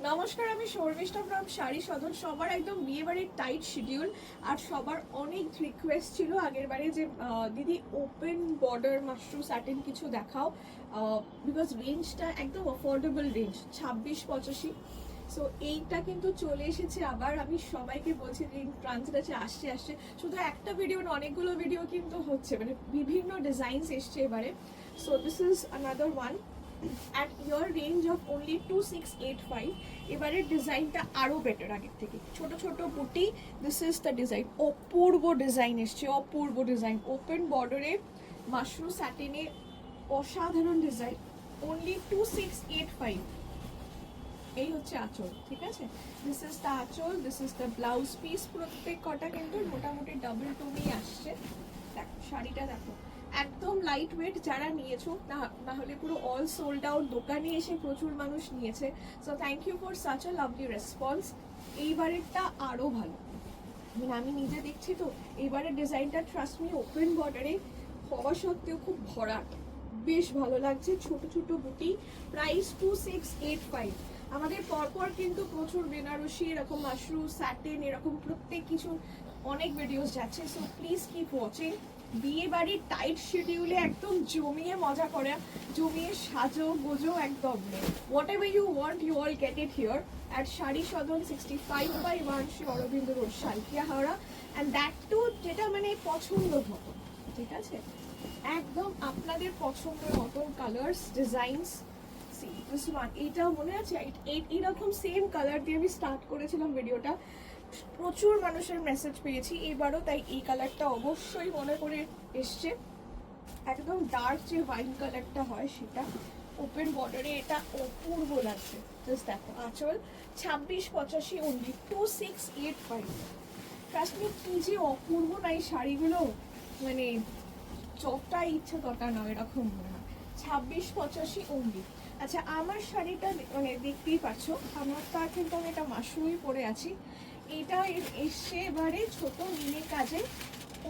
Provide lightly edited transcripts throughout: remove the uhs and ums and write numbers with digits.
নমস্কার, আমি শর্মিষ্ঠা ফ্রম শাড়ি সদন। সবার একদম বিয়ে বাড়ির টাইট শিডিউল, আর সবার অনেক রিকোয়েস্ট ছিল আগের বারে যে দিদি ওপেন বর্ডার মাশরুম স্যাটিন কিছু দেখাও, বিকজ রেঞ্জটা একদম অফোর্ডেবল রেঞ্জ 26-85। সো এইটা কিন্তু চলে এসেছে আবার। আমি সবাইকে বলছি যে ট্রানজিট আছে, আসছে আসছে, শুধু একটা ভিডিও না, অনেকগুলো ভিডিও কিন্তু হচ্ছে, মানে বিভিন্ন ডিজাইনস এসছে এবারে। So this is another one at your range of only 2685। এবারের ডিজাইনটা আরো বেটার আগের থেকে, ছোট ছোট বুটি। This is the design, Apurba design এসছে, অপূর্ব ডিজাইন। ওপেন বর্ডারে মাশরুম স্যাটিনে অসাধারণ ডিজাইন, অনলি 2685। এই হচ্ছে আঁচল, ঠিক আছে? দিস ইজ দ্য আঁচল, this is the blouse piece. প্রত্যেক কটা কিন্তু মোটামুটি ডাবল টোনেই আসছে। দেখো শাড়িটা, দেখো একদম লাইট ওয়েট। যারা নিয়েছো না হলে পুরো অল সোল্ড আউট, দোকানে এসে প্রচুর মানুষ নিয়েছে। So thank you for such a lovely response. এইবারেরটা আরও ভালো, মানে আমি নিজে দেখছি তো। এইবারের ডিজাইনটা ট্রাস্ট মি ওপেন বর্ডারে হওয়া সত্ত্বেও খুব ভরাট, বেশ ভালো লাগছে। ছোট ছোট বুটি, প্রাইস 2685। আমাদের পরপর কিন্তু প্রচুর বেনারসি, এরকম মাশরুম স্যাটিন, এরকম প্রত্যেক কিছু অনেক ভিডিওস যাচ্ছে। So please keep watching. বিয়ে বাড়ির টাইট শিডিউলে একদম জমিয়ে মজা করে, জমিয়ে সাজো গোজো একদম। Whatever you want you all get it here at Sari Sadan 65/1 Shri Aurobindo road, Salkia, Howrah. And that too যেটা মানে পছন্দ মতো, ঠিক আছে? একদম আপনাদের পছন্দের মতো কালার্স, ডিজাইনস। এইটাও মনে আছে, এইরকম সেম কালার দিয়ে আমি স্টার্ট করেছিলাম ভিডিওটা। প্রচুর মানুষের মেসেজ পেয়েছি এবারও, তাই এই কালারটা অবশ্যই মনে করে এসছে। একদম ডার্ক যে ওয়াইন কালারটা হয় সেটা, ওপেন বর্ডারে এটা অপূর্ব লাগছে। জাস্ট দেখো আঁচল, 2685 অনলি, 2685। কাশ্মীর কি যে অপূর্ব না এই শাড়িগুলো, মানে যতটা ইচ্ছা তটা নয়, এরকম মনে হয়। 2685 অনলি। আচ্ছা, আমার শাড়িটা মানে দেখতেই পাচ্ছ, আমারটা কিন্তু আমি এটা মাশরুমই পরে আছি। এটা এসছে এবারে ছোট মিনি কাজে,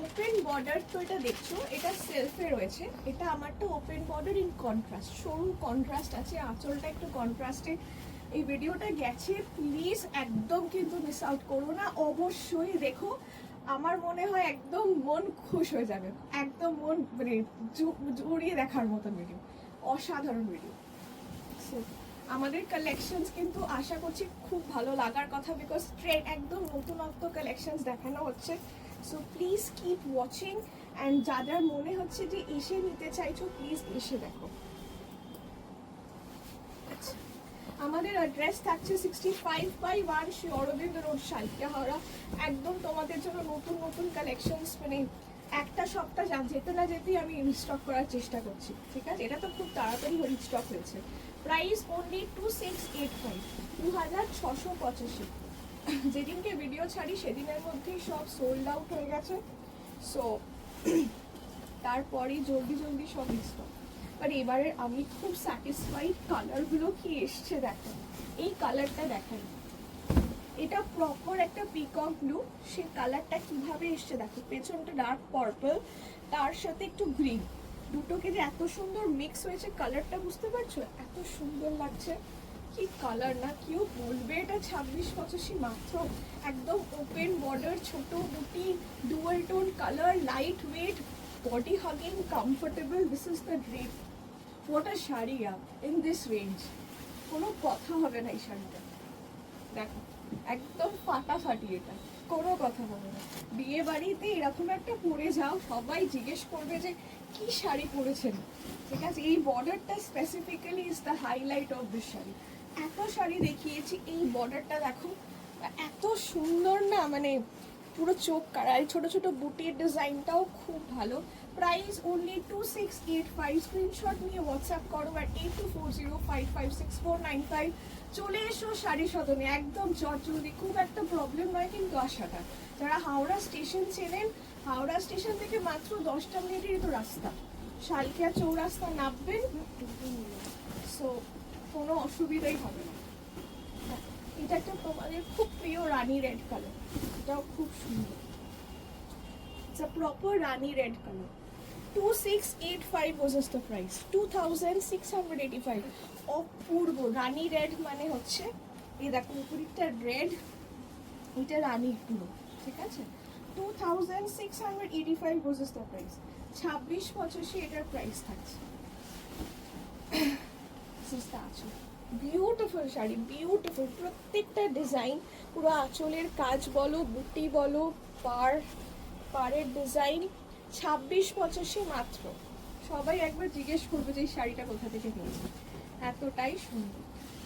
ওপেন বর্ডার। তো এটা দেখছো, এটা সেলফে রয়েছে, এটা আমারটা ওপেন বর্ডার ইন কন্ট্রাস্ট, সরু কন্ট্রাস্ট আছে, আঁচলটা একটু কন্ট্রাস্টে। এই ভিডিওটা গেছে, প্লিজ একদম কিন্তু মিস আউট করো না, অবশ্যই দেখো। আমার মনে হয় একদম মন খুশ হয়ে যাবে, একদম মন মানে জড়িয়ে দেখার মতন ভিডিও, অসাধারণ ভিডিও। আমাদের কালেকশনস কিন্তু আশা করছি খুব ভালো লাগার কথা, বিকজ ট্রেন্ড একদম নতুনত্ব কালেকশনস দেখানো হচ্ছে। So please keep watching. And যাদের মনে হচ্ছে যে এসে নিতে চাইছো, প্লিজ এসে দেখো। আমাদের অ্যাড্রেস থাকছে 65/1 শ্রী অরবিন্দ রোড, সালকিয়া, হাওড়া। একদম তোমাদের জন্য নতুন নতুন কালেকশনস, মানে একটা সপ্তাহ যেতে না যেতেই আমি রিস্টক করার চেষ্টা করছি, ঠিক আছে? এটা তো খুব তাড়াতাড়ি রিস্টক হয়েছে। Price only 2685, 2685। যেদিনকে ভিডিও ছাড়ি সেদিনের মধ্যেই সব সোল্ড আউট হয়ে গেছে। সো তারপরেই জলদি জলদি সব রিস্টক। বাট এবারে আমি খুব স্যাটিসফাইড। কালারগুলো কি এসছে দেখো, এই কালারটা দেখাই, এটা প্রপার একটা পিকক ব্লু। সে কালারটা কিভাবে এসছে দেখো, পেছনটা ডার্ক পার্পল, তার সাথে একটু গ্রিন, দুটোকে যে এত সুন্দর মিক্স হয়েছে, কালারটা বুঝতে পারছো? এত সুন্দর লাগছে, কি কালার না, কেউ বলবে এটা 2685 মাত্র। একদম ওপেন বর্ডার, ছোট বুটি, dual tone colour, light weight, body hugging, comfortable. This is the drape. What a sari in this range, কোনো কথা হবে না এই শাড়িটা। দেখো একদম ফাটাফাটি, এটা কোনো কথা হবে না। বিয়ে বাড়িতে এরকম একটা পরে যাও, সবাই জিজ্ঞেস করবে যে কি শাড়ি পরেছেন, ঠিক আছে? এই বর্ডারটা specifically is the highlight of this sari. এত শাড়ি দেখিয়েছি, এই বর্ডারটা দেখো এত সুন্দর না, মানে পুরো চোখ কাড়ায়। ছোট ছোট বুটির ডিজাইনটাও খুব ভালো। Price only 2685। স্ক্রিনশট নিয়ে হোয়াটসঅ্যাপ করো আর 8240556495। চলে এসো শাড়ি সদনে, একদম জলদি, খুব একটা প্রবলেম নয় কিন্তু আসাটা। যারা হাওড়া স্টেশন চেনেন, হাওড়া স্টেশন থেকে মাত্র 10টা মিনিটেরই তো রাস্তা। শালকিয়া চৌরাস্তা নামবেন, সো কোনো অসুবিধাই হবে না। এটা একটা তোমাদের খুব প্রিয় রানী রেড কালার, এটাও খুব সুন্দর। It's a proper Rani red colour. 2685 was the price, 2685। Apurba Rani red মানে হচ্ছে এই দেখো উপরিটা রেড, এটা রানী পুরো, ঠিক আছে। 2685 was the price, 2685 এটার প্রাইস থাকছে। বিউটিফুল শাড়ি, বিউটিফুল, প্রত্যেকটা ডিজাইন, পুরো আঁচলের কাজ বলো, বুটি বলো, পাড়ের ডিজাইন, 2685 মাত্র। সবাই একবার জিজ্ঞেস করবে যে এই শাড়িটা কোথা থেকে নিয়েছে, এতটাই সুন্দর।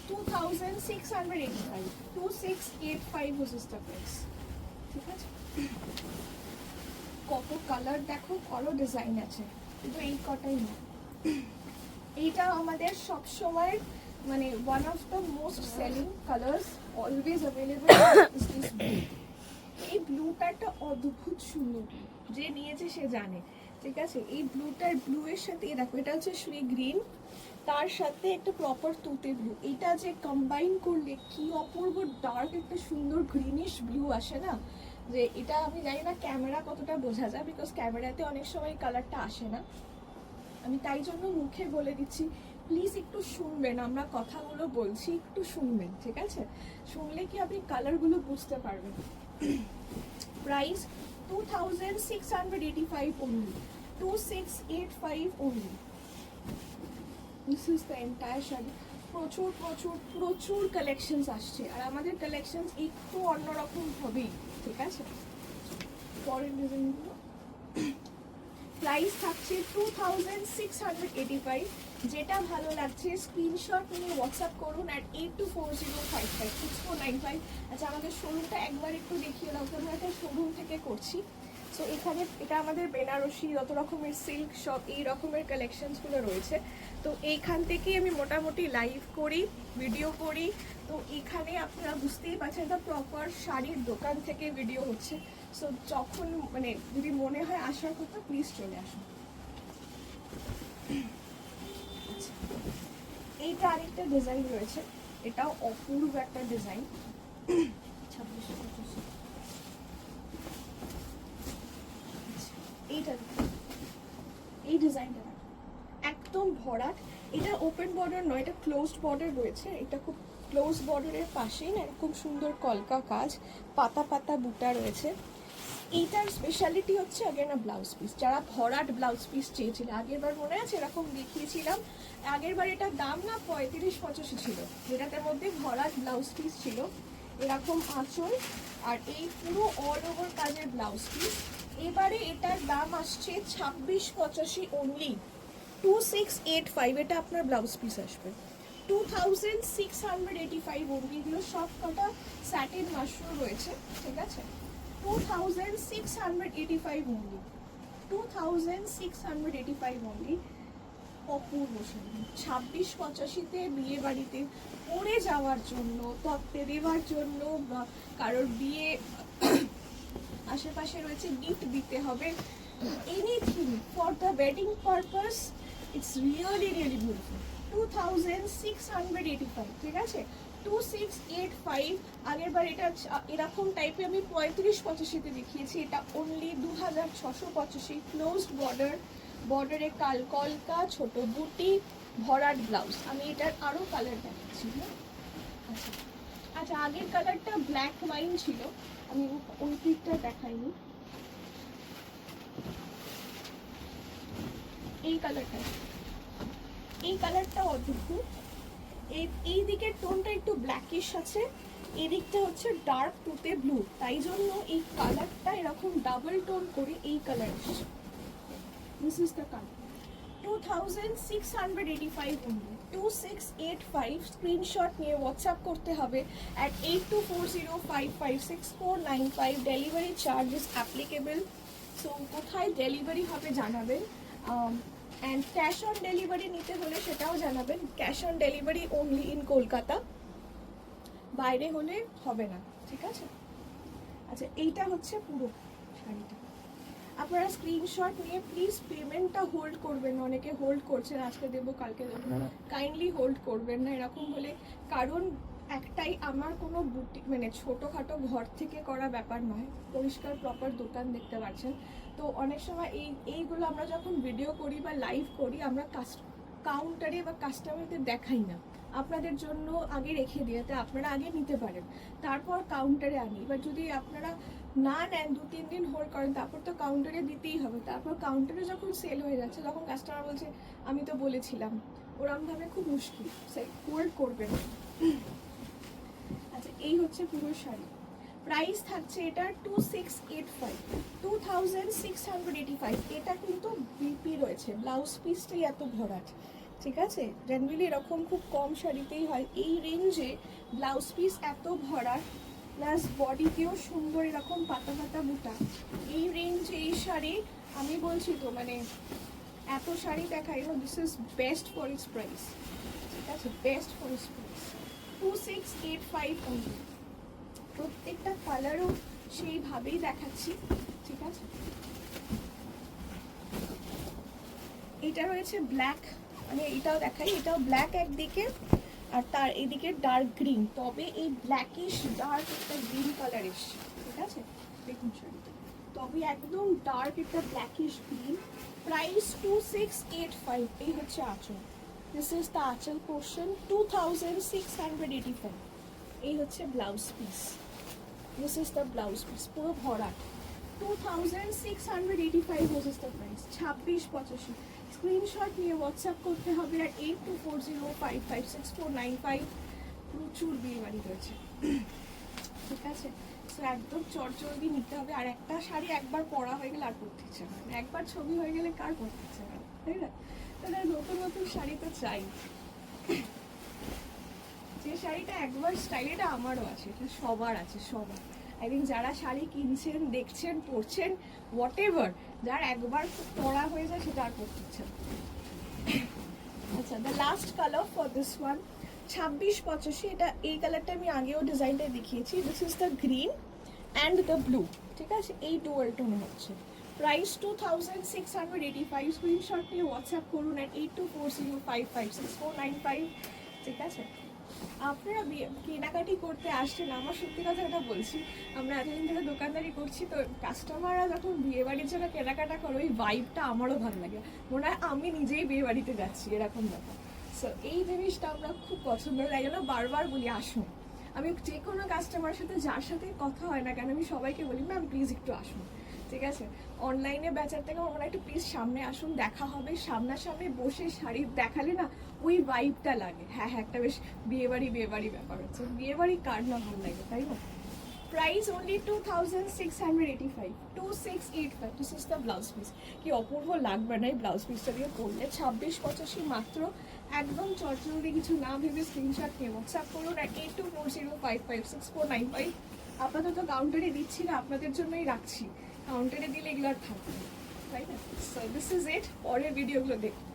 2685, 2685 was the price, ঠিক আছে। কত কালার দেখো, কত ডিজাইন আছে, কিন্তু এই কটাই না। এইটা আমাদের সব সময় মানে one of the most selling colours, always available is this blue. এই ব্লুটা একটা অদ্ভুত সুন্দর, যে নিয়েছে সে জানে, ঠিক আছে। এই ব্লুটার ব্লু এর সাথে দেখো, এটা হচ্ছে শ্রী গ্রিন, তার সাথে একটা প্রপার তুতে ব্লু, এটা যে কম্বাইন করলে কি অপূর্ব ডার্ক একটা সুন্দর গ্রিনিশ ব্লু আসে না, যে এটা আমি জানি না ক্যামেরা কতটা বোঝা যায়, বিকজ ক্যামেরাতে অনেক সময় কালারটা আসে না। আমি তাই জন্য মুখে বলে দিচ্ছি, প্লিজ একটু শুনবেন, আমরা কথাগুলো বলছি একটু শুনবেন, ঠিক আছে। শুনলে কি আপনি কালারগুলো বুঝতে পারবেন। Price 2685 only, 2685 only. This is the entire sari. প্রচুর প্রচুর প্রচুর কালেকশনস আসছে, আর আমাদের কালেকশনস একটু অন্যরকম হবেই, ঠিক আছে। পরের ডিজাইনগুলো প্রাইস থাকছে 2685। যেটা ভালো লাগছে স্ক্রিনশট নিয়ে হোয়াটসঅ্যাপ করুন at 8240556495। আচ্ছা, আমাদের শোরুমটা একবার একটু দেখিয়ে দাও, তো আমরা একটা শোরুম থেকে করছি। সো এখানে এটা আমাদের বেনারসি, যত রকমের সিল্ক সব এই রকমের কালেকশনসগুলো রয়েছে। তো এইখান থেকেই আমি মোটামুটি লাইভ করি, ভিডিও করি। তো এখানে আপনারা বুঝতেই পারছেন, এটা প্রপার শাড়ির দোকান থেকে ভিডিও হচ্ছে। সো যখন মানে যদি মনে হয় আসার কথা, প্লিজ চলে আসুন। এইটা আরেকটা ডিজাইন রয়েছে, এটাও অপূর্ব একটা ডিজাইন। 2625 এইটা, এই ডিজাইনটা একদম ভরাট। এটা ওপেন বর্ডার নয়, এটা ক্লোজড বর্ডার রয়েছে। এটা খুব ক্লোজ বর্ডারের পাশেই না এরকম সুন্দর কলকা কাজ, পাতা পাতা বুটা রয়েছে। এইটার স্পেশালিটি হচ্ছে আগে না ব্লাউজ পিস, যারা ভরাট ব্লাউজ পিস চেয়েছিল, আগের বার মনে আছে এরকম দেখিয়েছিলাম, আগের বার এটার দাম না 35-85 ছিল, যেটার মধ্যে ভরাট ব্লাউজ পিস ছিল, এরকম আঁচল আর এই পুরো অল ওভার কাজের ব্লাউজ পিস। এবারে এটার দাম আসছে 2685 অনলি, 2685 এটা আপনার ব্লাউজ পিস আসবে। 2685 অনলি, এগুলো সব কটা স্যাটিন মাশরুম রয়েছে, ঠিক আছে। 2685 only, 2685 only। অপূর্ব শাড়ি, 2685-তে বিয়ে বাড়িতে পরে যাওয়ার জন্য, তত্ত্বে দেওয়ার জন্য, বা কারোর বিয়ে আশেপাশে রয়েছে গিফট দিতে হবে, anything for the wedding purpose, it's really really beautiful. 2685, ঠিক আছে। 2685, আগের বার এটা এরকম টাইপের আমি 35-85-তে দেখিয়েছি, এটা অনলি 2685। ক্লোজড বর্ডার, বর্ডারে কলকা, ছোট বুটি, ভরাট ব্লাউজ। আমি এটার আরো কালার দেখাচ্ছি। আচ্ছা আচ্ছা, আগের কালারটা ব্ল্যাক ওয়াইন ছিল, আমি ওই পিকটা দেখাইনি। এই কালারটা, এই কালারটা অদ্ভুত। এই দিকের টোনটা একটু ব্ল্যাকিশ আছে, এদিকটা হচ্ছে ডার্ক তুতে ব্লু, তাই জন্য এই কালারটা এরকম ডাবল টোন করে এই কালার এসেছে। This is the colour. 2685 only, 2685। Screenshot নিয়ে হোয়াটসঅ্যাপ করতে হবে at 8240556495। Delivery charge is applicable. So কোথায় ডেলিভারি হবে জানাবেন, অ্যান্ড ক্যাশ অন ডেলিভারি নিতে হলে সেটাও জানাবেন। Cash on delivery only in Kolkata, বাইরে হলে হবে না, ঠিক আছে। আচ্ছা, এইটা হচ্ছে পুরো শাড়িটা। আপনারা স্ক্রিনশট নিয়ে প্লিজ পেমেন্টটা হোল্ড করবেন, অনেকে হোল্ড করছেন, আজকে দেবো কালকে দেবো, কাইন্ডলি হোল্ড করবেন না এরকম হলে। কারণ একটাই, আমার কোনো বুটিক মানে ছোটোখাটো ঘর থেকে করা ব্যাপার নয়, পরিষ্কার প্রপার দোকান দেখতে পাচ্ছেন। তো অনেক সময় এইগুলো আমরা যখন ভিডিও করি বা লাইভ করি, আমরা কাউন্টারে বা কাস্টমারদের দেখাই না, আপনাদের জন্য আগে রেখে দিয়ে, যাতে আপনারা আগে নিতে পারেন, তারপর কাউন্টারে আনি। এবার যদি আপনারা না নেন, 2-3 দিন হোল্ড করেন, তারপর তো কাউন্টারে দিতেই হবে। তারপর কাউন্টারে যখন সেল হয়ে যাচ্ছে, তখন কাস্টমার বলছে আমি তো বলেছিলাম, ওরমভাবে খুব মুশকিল, হোল্ড করবেন। আচ্ছা, এই হচ্ছে পুরো শাড়ি। প্রাইস থাকছে এটা 2685, এটা কিন্তু বিপি রয়েছে, ব্লাউজ পিসটাই এত ভরাট, ঠিক আছে। জেনারেলি এরকম খুব কম শাড়িতেই হয় এই রেঞ্জে ব্লাউজ পিস এত ভরাট, প্লাস বডিতেও সুন্দর এরকম পাতা পাতা বুটা। এই রেঞ্জে এই শাড়ি আমি বলছি তো, মানে এত শাড়ি দেখাই, this is best for its price, ঠিক আছে, best for its price. 2685 only. প্রত্যেকটা কালারও সেইভাবেই দেখাচ্ছি, ঠিক আছে। এটা রয়েছে ব্ল্যাক, মানে এটাও দেখাই, এটাও ব্ল্যাক একদিকে আর তার এদিকে ডার্ক গ্রিন, তবে এই ব্ল্যাকিশ ডার্ক একটা গ্রিন কালার এসছে, ঠিক আছে। দেখুন শাড়িটা, তবে একদম ডার্ক একটা ব্ল্যাকিশ গ্রিন। প্রাইস 2685। এই হচ্ছে আঁচল, দিস ইজ দ্য আঁচল পোর্শন, 2685। এই হচ্ছে blouse piece, this is the blouse piece, পুরো ভরাট। 2685 this is the price. 2685। Screenshot নিয়ে হোয়াটসঅ্যাপ করতে হবে আর 8240556495। প্রচুর বিয়ে বাড়ি রয়েছে, ঠিক আছে। সো একদম চটজলদি নিতে হবে। আর একটা শাড়ি একবার পরা হয়ে গেলে আর পরতে ইচ্ছে হয় না, একবার ছবি হয়ে গেলে কার পরতে ইচ্ছে হয়, তাই না? তাহলে নতুন নতুন শাড়ি তো চাই। যে শাড়িটা একবার স্টাইল, এটা আমারও আছে, এটা সবার আছে, সবার। আই থিঙ্ক যারা শাড়ি কিনছেন, দেখছেন, পরছেন, হোয়াট এভার, যার একবার পরা হয়ে যায় সেটা আর পরতে ইচ্ছে না। আচ্ছা, the last colour for this one 2685। এটা এই কালারটা আমি আগেও ডিজাইনটা দেখিয়েছি। This is the green and the blue, ঠিক আছে, এই ডুয়াল টোনে হচ্ছে। প্রাইস 2685। স্ক্রিনশট নিয়ে হোয়াটসঅ্যাপ করুন অ্যাট 8240556495, ঠিক আছে। আপনারা কেনাকাটি করতে আসছেন, আমার সত্যি কথা এটা বলছি, আমরা এতদিন ধরে দোকানদারি করছি, তো কাস্টমাররা যখন বিয়ে বাড়ির জন্য কেনাকাটা করে, ওই ভাইবটা আমারও ভালো লাগে, মনে হয় আমি নিজেই বিয়ে বাড়িতে যাচ্ছি, এরকম ব্যাপার। সো এই জিনিসটা আমরা খুব পছন্দ করি, তাই জন্য বারবার বলি আসুন। আমি যে কোনো কাস্টমারের সাথে, যার সাথে কথা হয় না কেন, আমি সবাইকে বলি ম্যাম প্লিজ একটু আসুন, ঠিক আছে। অনলাইনে বেচার থেকে আমার একটু প্লিজ সামনে আসুন, দেখা হবে, সামনাসামনি বসে শাড়ি দেখালে না ওই ভাইবটা লাগে। হ্যাঁ হ্যাঁ, একটা বেশ বিয়েবাড়ি ব্যাপার হচ্ছে, বিয়েবাড়ি কার না ভালো লাগে, তাই না। Price only 2685, 2685। This is the blouse piece. কি অপূর্ব লাগবে না এই ব্লাউজ পিসটা দিয়ে পরলে। 2685 মাত্র। একদম চটজলদি কিছু না ভেবে স্ক্রিনশট নিয়ে হোয়াটসঅ্যাপ করুন অ্যাট 8240556495। আপাতত কাউন্টারে দিচ্ছি না, আপনাদের জন্যই রাখছি, কাউন্টারে দিলে এগুলো আর থাকবে না, তাই না। So this is it. পরের ভিডিওগুলো দেখুন।